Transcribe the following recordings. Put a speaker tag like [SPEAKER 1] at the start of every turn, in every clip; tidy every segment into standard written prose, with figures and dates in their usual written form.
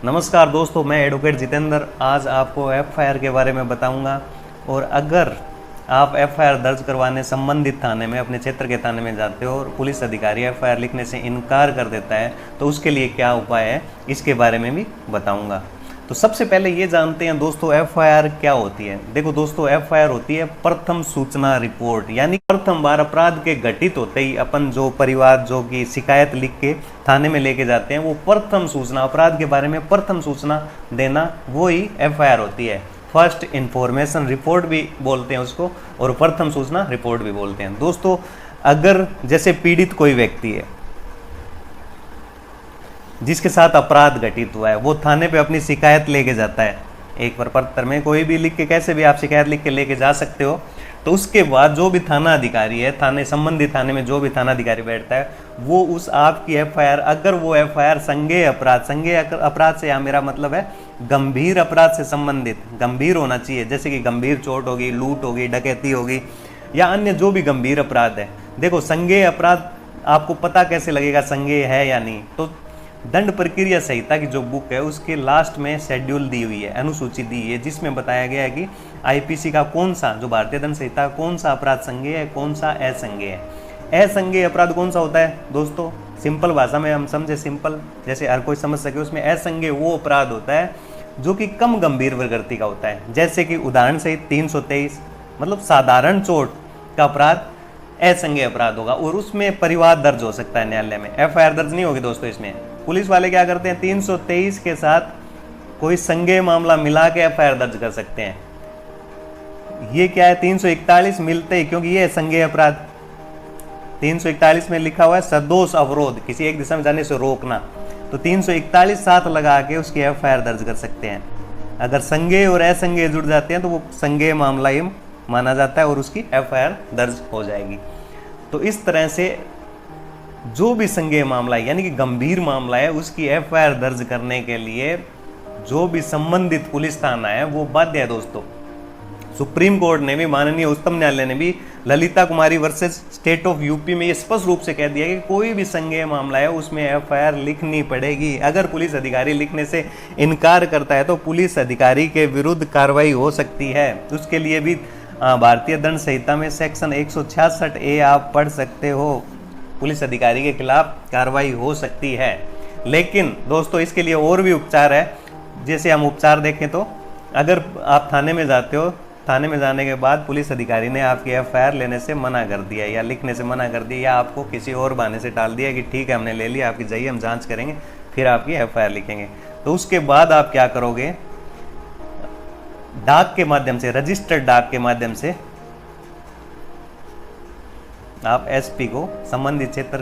[SPEAKER 1] नमस्कार दोस्तों, मैं एडवोकेट जितेंद्र आज आपको एफआईआर के बारे में बताऊंगा। और अगर आप एफआईआर दर्ज करवाने संबंधित थाने में, अपने क्षेत्र के थाने में जाते हो और पुलिस अधिकारी एफआईआर लिखने से इनकार कर देता है तो उसके लिए क्या उपाय है, इसके बारे में भी बताऊंगा। तो सबसे पहले ये जानते हैं दोस्तों, एफआईआर क्या होती है। देखो दोस्तों, एफआईआर होती है प्रथम सूचना रिपोर्ट, यानी प्रथम बार अपराध के घटित होते ही अपन जो परिवार जो की शिकायत लिख के थाने में लेके जाते हैं, वो प्रथम सूचना, अपराध के बारे में प्रथम सूचना देना, वो ही एफआईआर होती है। फर्स्ट इंफॉर्मेशन रिपोर्ट भी बोलते हैं उसको, और प्रथम सूचना रिपोर्ट भी बोलते हैं। दोस्तों, अगर जैसे पीड़ित कोई व्यक्ति है जिसके साथ अपराध घटित हुआ है, वो थाने पे अपनी शिकायत लेके जाता है, एक प्रपत्र में कोई भी लिख के, कैसे भी आप शिकायत लिख के लेके जा सकते हो। तो उसके बाद जो भी थाना अधिकारी है, थाने संबंधित थाने में जो भी थाना अधिकारी बैठता है, वो उस आपकी एफआईआर, अगर वो एफआईआर संज्ञेय अपराध से, या मेरा मतलब है गंभीर अपराध से संबंधित, गंभीर होना चाहिए, जैसे कि गंभीर चोट होगी, लूट होगी, डकैती होगी, या अन्य जो भी गंभीर अपराध है। देखो, संज्ञेय अपराध आपको पता कैसे लगेगा संज्ञेय है या नहीं, तो दंड प्रक्रिया संहिता की जो बुक है उसके लास्ट में शेड्यूल दी हुई है, अनुसूची दी है, जिसमें बताया गया है कि आईपीसी का कौन सा, जो भारतीय दंड संहिता, कौन सा अपराध संज्ञेय है, कौन सा असंज्ञेय है। असंज्ञेय अपराध कौन सा होता है दोस्तों, सिंपल भाषा में हम समझे, सिंपल जैसे हर कोई समझ सके, उसमें असंज्ञेय वो अपराध होता है जो कि कम गंभीर प्रकृति का होता है। जैसे कि उदाहरण सहित 323, मतलब साधारण चोट का अपराध असंज्ञेय अपराध होगा, और उसमें परिवाद दर्ज हो सकता है न्यायालय में, एफआईआर दर्ज नहीं होगी दोस्तों। इसमें पुलिस वाले क्या करते हैं, 323 के साथ कोई संज्ञेय मामला मिला के एफआईआर दर्ज कर सकते हैं। ये क्या है, 341 मिलते ही, क्योंकि ये संज्ञेय अपराध 341 में लिखा हुआ है सदोष अवरोध, किसी एक दिशा में जाने से रोकना, तो 341 साथ लगा के उसकी एफआईआर दर्ज कर सकते हैं। अगर संज्ञेय और असंज्ञेय जुड़ जाते हैं तो वो संज्ञेय मामला ही माना जाता है और उसकी एफआईआर दर्ज हो जाएगी। तो इस तरह से जो भी संज्ञेय मामला है, यानी कि गंभीर मामला है, उसकी एफआईआर दर्ज करने के लिए जो भी संबंधित पुलिस थाना है वो बाध्य है दोस्तों। सुप्रीम कोर्ट ने भी, माननीय उच्चतम न्यायालय ने भी ललिता कुमारी वर्सेस स्टेट ऑफ यूपी में ये स्पष्ट रूप से कह दिया कि कोई भी संज्ञेय मामला है उसमें एफआईआर लिखनी पड़ेगी। अगर पुलिस अधिकारी लिखने से इनकार करता है तो पुलिस अधिकारी के विरुद्ध कार्रवाई हो सकती है। उसके लिए भी भारतीय दंड संहिता में सेक्शन 166A आप पढ़ सकते हो, पुलिस अधिकारी के खिलाफ कार्रवाई हो सकती है। लेकिन दोस्तों, इसके लिए और भी उपचार है। जैसे हम उपचार देखें तो, अगर आप थाने में जाते हो, थाने में जाने के बाद पुलिस अधिकारी ने आपकी एफआईआर लेने से मना कर दिया, या लिखने से मना कर दिया, या आपको किसी और बहाने से टाल दिया कि ठीक है हमने ले लिया, आपकी जाइए, हम जांच करेंगे, फिर आपकी एफआईआर लिखेंगे, तो उसके बाद आप क्या करोगे, डाक के माध्यम से, रजिस्टर्ड डाक के माध्यम से आप एसपी को, संबंधित क्षेत्र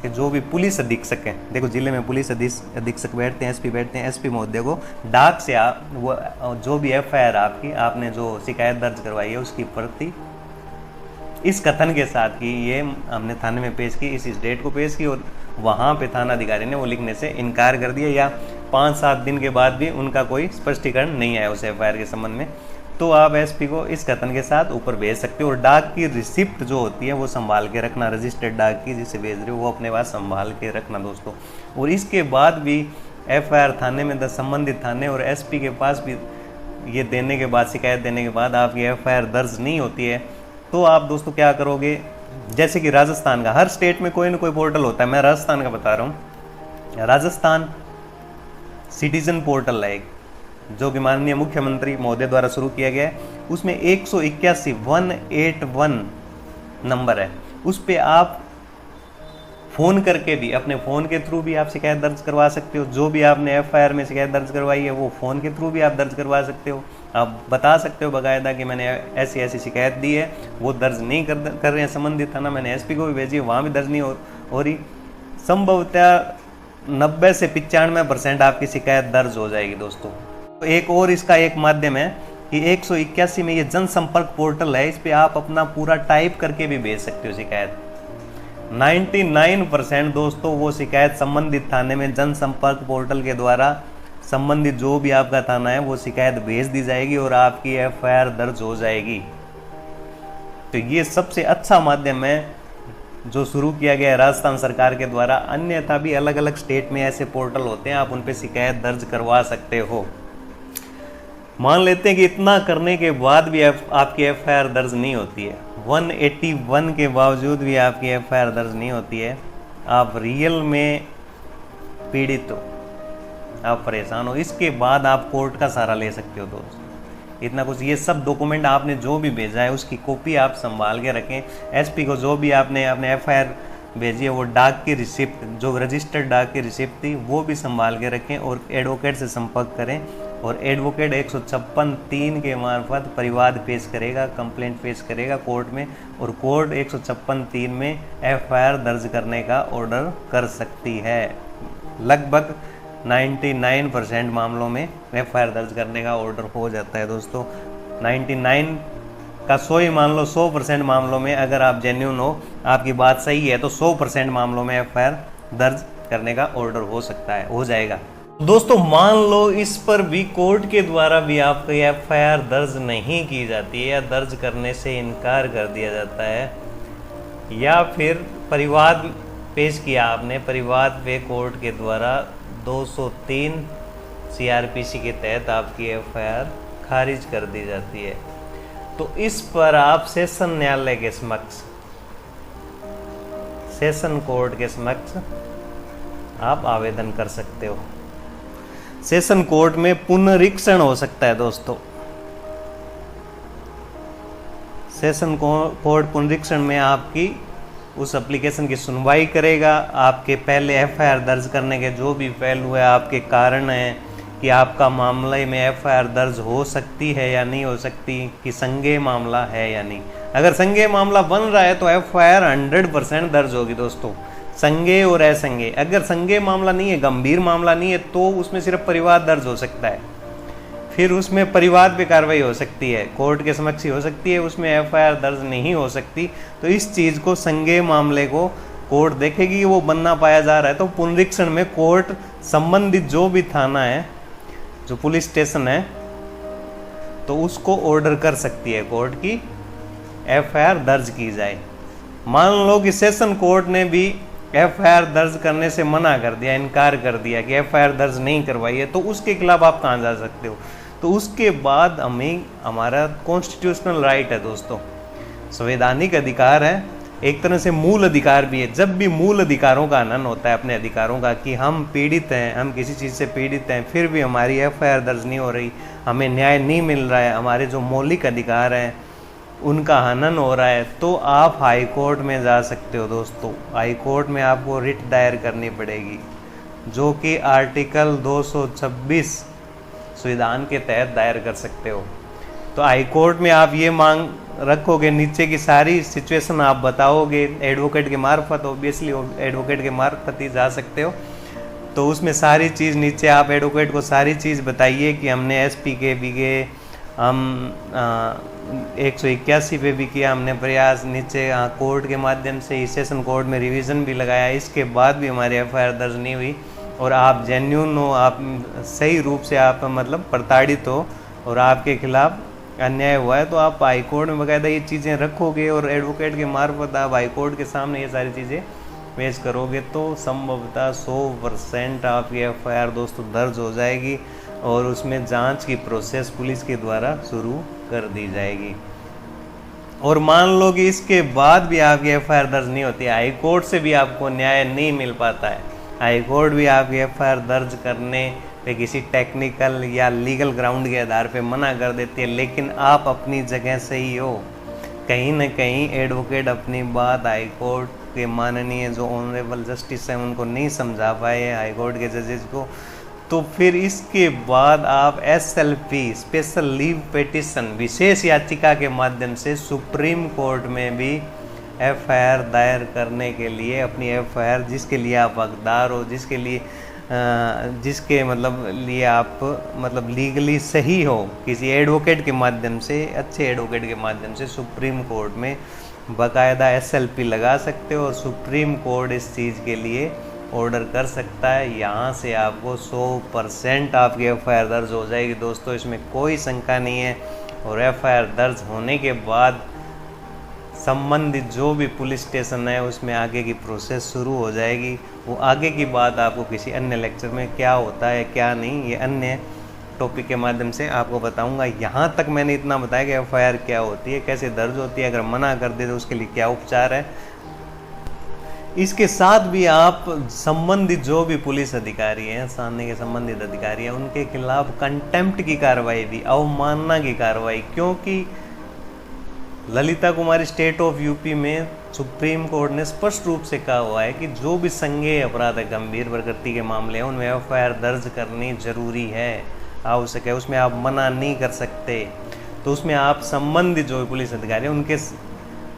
[SPEAKER 1] के जो भी पुलिस अधीक्षक हैं, देखो जिले में पुलिस अधीक्षक बैठते हैं, एसपी बैठते हैं, एसपी महोदय को डाक से आप वो जो भी एफआईआर आपकी, आपने जो शिकायत दर्ज करवाई है उसकी प्रति इस कथन के साथ कि ये हमने थाने में पेश की, इस डेट को पेश की, और वहाँ पे थाना अधिकारी ने वो लिखने से इनकार कर दिया, या 5-7 दिन के बाद भी उनका कोई स्पष्टीकरण नहीं आया उस एफआईआर के संबंध में, तो आप एसपी को इस कथन के साथ ऊपर भेज सकते हो। और डाक की रिसिप्ट जो होती है वो संभाल के रखना, रजिस्टर्ड डाक की जिसे भेज रहे हो वो अपने पास संभाल के रखना दोस्तों। और इसके बाद भी एफआईआर थाने में, संबंधित थाने और एसपी के पास भी ये देने के बाद, शिकायत देने के बाद आपकी एफआईआर दर्ज नहीं होती है, तो आप दोस्तों क्या करोगे, जैसे कि राजस्थान का, हर स्टेट में कोई ना कोई पोर्टल होता है, मैं राजस्थान का बता रहा हूँ, राजस्थान सिटीजन पोर्टल है एक, जो कि माननीय मुख्यमंत्री महोदय द्वारा शुरू किया गया है। उसमें 181 नंबर है, उस पे आप फ़ोन करके भी, अपने फ़ोन के थ्रू भी आप शिकायत दर्ज करवा सकते हो। जो भी आपने एफआईआर में शिकायत दर्ज करवाई है वो फ़ोन के थ्रू भी आप दर्ज करवा सकते हो। आप बता सकते हो बाकायदा कि मैंने ऐसी ऐसी शिकायत दी है, वो दर्ज नहीं कर रहे हैं संबंधित थाना, मैंने एसपी को भी भेजी है, वहाँ भी दर्ज नहीं हो रही। संभवतः 90 से 95% आपकी शिकायत दर्ज हो जाएगी दोस्तों। तो एक और इसका एक माध्यम है कि 181 में ये जनसंपर्क पोर्टल है, इस पे आप अपना पूरा टाइप करके भी भेज सकते हो शिकायत। 99% दोस्तों वो शिकायत संबंधित थाने में जनसंपर्क पोर्टल के द्वारा संबंधित जो भी आपका थाना है वो शिकायत भेज दी जाएगी और आपकी एफआईआर दर्ज हो जाएगी। तो ये सबसे अच्छा माध्यम है जो शुरू किया गया है राजस्थान सरकार के द्वारा। अन्यथा भी अलग अलग स्टेट में ऐसे पोर्टल होते हैं, आप उन पे शिकायत दर्ज करवा सकते हो। मान लेते हैं कि इतना करने के बाद भी आपकी एफआईआर दर्ज नहीं होती है, 181 के बावजूद भी आपकी एफआईआर दर्ज नहीं होती है, आप रियल में पीड़ित हो, आप परेशान हो, इसके बाद आप कोर्ट का सहारा ले सकते हो दोस्त। इतना कुछ, ये सब डॉक्यूमेंट आपने जो भी भेजा है उसकी कॉपी आप संभाल के रखें। एसपी को जो भी आपने एफआईआर भेजी है वो डाक की रिसिप्ट, जो रजिस्टर्ड डाक की रिसिप्ट थी वो भी संभाल के रखें और एडवोकेट से संपर्क करें। और एडवोकेट 156(3) के मार्फत परिवाद पेश करेगा, कंप्लेंट पेश करेगा कोर्ट में, और कोर्ट 156(3) में एफआईआर दर्ज करने का ऑर्डर कर सकती है। लगभग 99% मामलों में एफआईआर दर्ज करने का ऑर्डर हो जाता है दोस्तों। 99 का 100 ही मान लो, 100% मामलों में अगर आप जेन्युइन हो, आपकी बात सही है, तो 100% मामलों में एफआईआर दर्ज करने का ऑर्डर हो सकता है, हो जाएगा। दोस्तों मान लो इस पर भी कोर्ट के द्वारा भी आपकी एफआईआर दर्ज नहीं की जाती है या दर्ज करने से इनकार कर दिया जाता है, या फिर परिवाद पेश किया आपने, परिवाद पे कोर्ट के द्वारा 203 सीआरपीसी के तहत आपकी एफआईआर खारिज कर दी जाती है, तो इस पर आप सेशन न्यायालय के समक्ष, सेशन कोर्ट के समक्ष आप आवेदन कर सकते हो। सेशन कोर्ट में पुनरीक्षण हो सकता है दोस्तों। सेशन कोर्ट पुनरीक्षण में आपकी उस एप्लीकेशन की सुनवाई करेगा। आपके पहले एफआईआर दर्ज करने के जो भी पहलू है, आपके कारण हैं कि आपका मामले में एफआईआर दर्ज हो सकती है या नहीं हो सकती, कि संज्ञेय मामला है या नहीं। अगर संज्ञेय मामला बन रहा है तो एफआईआर 100% दर्ज होगी दोस्तों, संज्ञेय और असंज्ञेय। अगर संज्ञेय मामला नहीं है, गंभीर मामला नहीं है, तो उसमें सिर्फ परिवाद दर्ज हो सकता है, फिर उसमें परिवाद पे कार्रवाई हो सकती है, कोर्ट के समक्ष ही हो सकती है, उसमें एफआईआर दर्ज नहीं हो सकती। तो इस चीज़ को, संज्ञेय मामले को कोर्ट देखेगी कि वो बनना पाया जा रहा है, तो पुनरीक्षण में कोर्ट संबंधित जो भी थाना है, जो पुलिस स्टेशन है, तो उसको ऑर्डर कर सकती है कोर्ट की एफआईआर दर्ज की जाए। मान लो कि सेशन कोर्ट ने भी एफआईआर दर्ज करने से मना कर दिया, इनकार कर दिया कि एफआईआर दर्ज नहीं करवाई है, तो उसके खिलाफ आप कहाँ जा सकते हो? तो उसके बाद हमें, हमारा कॉन्स्टिट्यूशनल राइट है दोस्तों, संवैधानिक अधिकार है, एक तरह से मूल अधिकार भी है। जब भी मूल अधिकारों का हनन होता है, अपने अधिकारों का, कि हम पीड़ित हैं, हम किसी चीज़ से पीड़ित हैं, फिर भी हमारी एफआईआर दर्ज नहीं हो रही, हमें न्याय नहीं मिल रहा है, हमारे जो मौलिक अधिकार हैं उनका हनन हो रहा है, तो आप हाई कोर्ट में जा सकते हो दोस्तों। हाई कोर्ट में आपको रिट दायर करनी पड़ेगी, जो कि आर्टिकल 226 संविधान के तहत दायर कर सकते हो। तो हाई कोर्ट में आप ये मांग रखोगे, नीचे की सारी सिचुएशन आप बताओगे एडवोकेट के मार्फत, ऑब्वियसली एडवोकेट के मार्फत ही जा सकते हो। तो उसमें सारी चीज़ नीचे आप एडवोकेट को सारी चीज़ बताइए कि हमने एसपी के भी गए, हम 181 पे भी किया हमने प्रयास, नीचे कोर्ट के माध्यम से सेशन कोर्ट में रिवीजन भी लगाया, इसके बाद भी हमारी एफआईआर दर्ज नहीं हुई, और आप जेन्युइन हो, आप सही रूप से आप मतलब प्रताड़ित हो और आपके खिलाफ अन्याय हुआ है, तो आप हाई कोर्ट में बाकायदा ये चीज़ें रखोगे और एडवोकेट के मार्फत आप हाई कोर्ट के सामने ये सारी चीज़ें पेश करोगे, तो संभवतः 100% आपकी एफआईआर दोस्तों दर्ज हो जाएगी और उसमें जांच की प्रोसेस पुलिस के द्वारा शुरू कर दी जाएगी। और मान लो कि इसके बाद भी आपकी एफआईआर दर्ज नहीं होती, हाई कोर्ट से भी आपको न्याय नहीं मिल पाता है, हाई कोर्ट भी आपकी एफआईआर दर्ज करने पे किसी टेक्निकल या लीगल ग्राउंड के आधार पे मना कर देती है, लेकिन आप अपनी जगह सही हो, कहीं न कहीं एडवोकेट अपनी बात हाई कोर्ट के माननीय जो ऑनरेबल जस्टिस हैं उनको नहीं समझा पाए हैं, हाई कोर्ट के जजेस को, तो फिर इसके बाद आप SLP स्पेशल लीव पिटीशन विशेष याचिका के माध्यम से सुप्रीम कोर्ट में भी एफआईआर दायर करने के लिए अपनी एफआईआर, जिसके लिए आप हकदार हो, जिसके लिए जिसके मतलब लिए आप मतलब लीगली सही हो, किसी एडवोकेट के माध्यम से, अच्छे एडवोकेट के माध्यम से सुप्रीम कोर्ट में बाकायदा SLP लगा सकते हो और सुप्रीम कोर्ट इस चीज़ के लिए ऑर्डर कर सकता है। यहाँ से आपको 100% आपकी एफआईआर दर्ज हो जाएगी दोस्तों, इसमें कोई शंका नहीं है। और एफआईआर दर्ज होने के बाद संबंधित जो भी पुलिस स्टेशन है उसमें आगे की प्रोसेस शुरू हो जाएगी। वो आगे की बात आपको किसी अन्य लेक्चर में क्या होता है क्या नहीं, ये अन्य टॉपिक के माध्यम से आपको बताऊंगा। यहाँ तक मैंने इतना बताया कि एफआईआर क्या होती है, कैसे दर्ज होती है, अगर मना कर दे तो उसके लिए क्या उपचार है। इसके साथ भी आप संबंधित जो भी पुलिस अधिकारी हैं, थाने के संबंधित अधिकारी हैं, उनके खिलाफ कंटेम्प्ट की कार्रवाई भी, अवमानना की कार्रवाई, क्योंकि ललिता कुमारी स्टेट ऑफ यूपी में सुप्रीम कोर्ट ने स्पष्ट रूप से कहा हुआ है कि जो भी संज्ञेय अपराध है, गंभीर प्रकृति के मामले हैं, उनमें एफआईआर दर्ज करनी जरूरी है, आवश्यक है, उसमें आप मना नहीं कर सकते। तो उसमें आप संबंधित जो पुलिस अधिकारी हैं उनके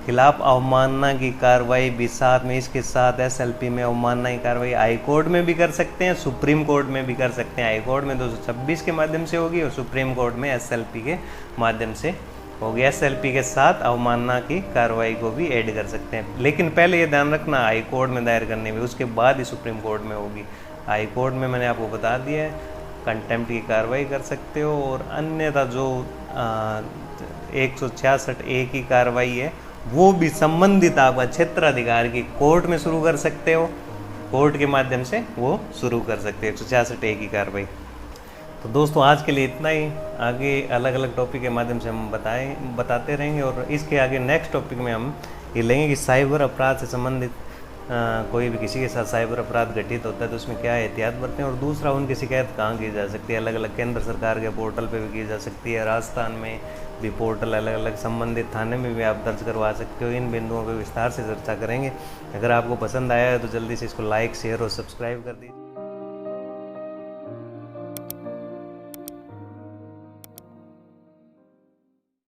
[SPEAKER 1] खिलाफ अवमानना की कार्रवाई भी साथ में, इसके साथ एसएलपी में अवमानना की कार्रवाई हाई कोर्ट में भी कर सकते हैं, सुप्रीम कोर्ट में भी कर सकते हैं। हाई कोर्ट में 226 के माध्यम से होगी और सुप्रीम कोर्ट में एसएलपी के माध्यम से होगी। एसएलपी के साथ अवमानना की कार्रवाई को भी ऐड कर सकते हैं, लेकिन पहले ये ध्यान रखना हाई कोर्ट में दायर करने में, उसके बाद ही सुप्रीम कोर्ट में होगी। हाई कोर्ट में मैंने आपको बता दिया है कंटेम्प्ट की कार्रवाई कर सकते हो, और अन्यथा जो 166A की कार्रवाई है वो भी संबंधित आपका क्षेत्राधिकार की कोर्ट में शुरू कर सकते हो, कोर्ट के माध्यम से वो शुरू कर सकते हो 166A की कार्रवाई। तो दोस्तों आज के लिए इतना ही, आगे अलग अलग टॉपिक के माध्यम से हम बताते रहेंगे, और इसके आगे नेक्स्ट टॉपिक में हम ये लेंगे कि साइबर अपराध से संबंधित कोई भी किसी के साथ साइबर अपराध घटित होता है तो उसमें क्या एहतियात बरतें, और दूसरा उनकी शिकायत कहाँ की जा सकती है। अलग अलग केंद्र सरकार के पोर्टल पे भी की जा सकती है, राजस्थान में भी पोर्टल अलग अलग, संबंधित थाने में भी आप दर्ज करवा सकते हो। इन बिंदुओं पर विस्तार से चर्चा करेंगे। अगर आपको पसंद आया है तो जल्दी से इसको लाइक, शेयर और सब्सक्राइब कर दीजिए।